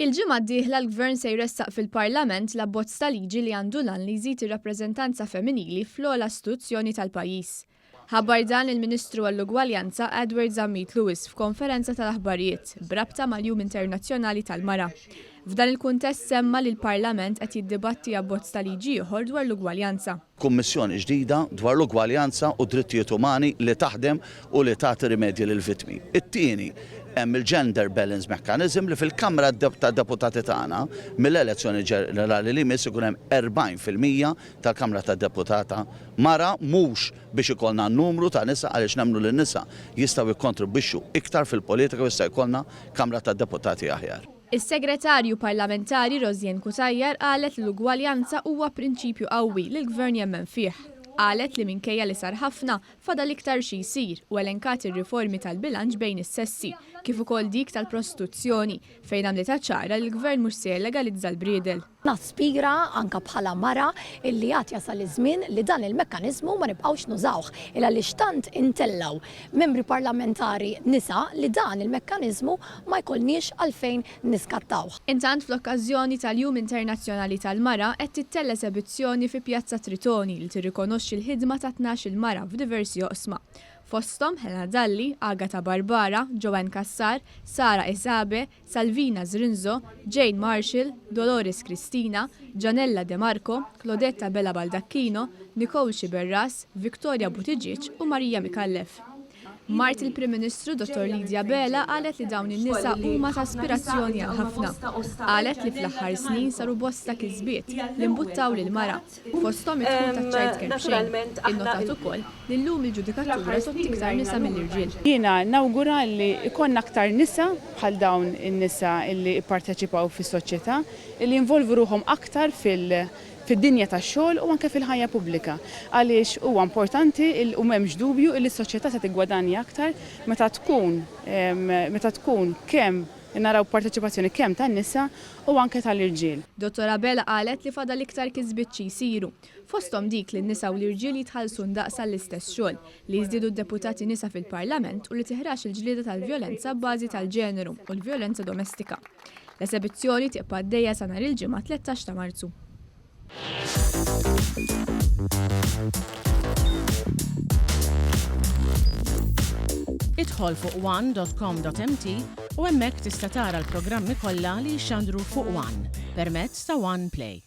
Il-ġimgħa d-dieħla l-Gvern se jressaq fil-Parlament l-abbozz ta' liġi li għandu lan li jżid ir-rappreżentanza femminili fl-ogħla istituzzjoni tal-pajjiż. Ħabbar dan il-Ministru għall-Ugwaljanza Edward Zammit Lewis f'konferenza tal-aħbarijiet brabta mal-jum internazzjonali tal-mara. F'dan il-kuntest semma li l-Parlament qed jiddibatti abbozz ta' liġi ieħor dwar l-ugwaljanza. Kummissjoni ġdida dwar l-ugwaljanza u drittijiet umani li taħdem u li tagħti rimedji lill-vittmi. It-tieni hemm il-gender balance mekkaniżmu li fil-Kamra tad-Deputati tagħna mill-elezzjoni ġenerali li jmiss ikun hemm 40% tal-Kamra tad-Deputata mara mhux biex ikollna n-numru ta' nisa għaliex nemmnu li n-nisa jistgħu jikkontribwixxu iktar fil-politika u jista' jkollna Kamra tad-Deputati aħjar. Is-Segretarju Parlamentari Rosianne Cutajar qalet li l-ugwaljanza huwa prinċipju qawwi li l-Gvern jemmen fih. Qalet li minkejja li sar ħafna fadal iktar xi jsir u elenkat ir-riformi tal-bilanċ bejn is-sessi kif ukoll dik tal-prostituzzjoni fejn għamlet ċara li l-Gvern mhux se jlegalizza l-briedel. Naspira anke bħala mara illi għad jasal iż-żmien li dan il-mekkaniżmu ma nibqgħux nużawh illa li xtant intellaw membri parlamentari nisa li dan il-mekkaniżmu ma jkollniex għalfejn niskattawh. Intant fl-okkażjoni tal-Jum Internazzjonali tal-Mara qed tittella esebizzjoni fi Pjazza Tritoni li tirrikonoxxi l-ħidma ta' tnax-il mara f'diversi oqsma. Fosthom Helena Dalli, Agata Barbara, Joanne Kassar, Sara Esabe, Salvina Zrinzo, Jane Marshall, Dolores Cristina, Gianella De Marco, Claudetta Bella Baldacchino, Nicole Xiberras, Victoria Buttigieg u Marija Mikallef. Mart il-Prim Ministru Dr. Lidia Bela qalet li dawn in-nisa huma ta' aspirazzjoni għal ħafna. Qalet li fl-aħħar snin saru bosta kisbiet li mbuttaw lil mara. Fosthom it-tħul ta' child care xejn. Innotat ukoll li llum il-ġudikatura sott iktar nisa mill-irġiel. Jiena nawgura li ikonna aktar nisa bħal dawn in-nisa li pparteċipaw fis-soċjetà li jinvolvu ruhom aktar fid-dinja tax-xogħol u anke fil-ħajja pubblika. Għaliex huwa importanti u m'hemmx dubju li s-soċjetà se tiggwadanja aktar meta tkun kemm naraw parteċipazzjoni kemm tan-nisa u anke tal-irġiel. Dottora Bella qalet li fadal iktar kisbiet xi jsiru. Fosthom dik li n-nisa u l-irġiel jitħallsu ndaqsa l-istess xogħol li jiżdiedu d-deputati nisa fil-Parlament u li tiħrax il-ġlieda tal-vjolenza bbażi tal-ġeneru u l-vjolenza domestika. L-esebizzjoni tibqa' għaddejja sa nhar il-ġimgħa 13 ta' Marzu. Idħol fuq one.com.mt u hemmhekk tista' tara l-programmi kollha li jixxandru fuq One permezz ta' One Play.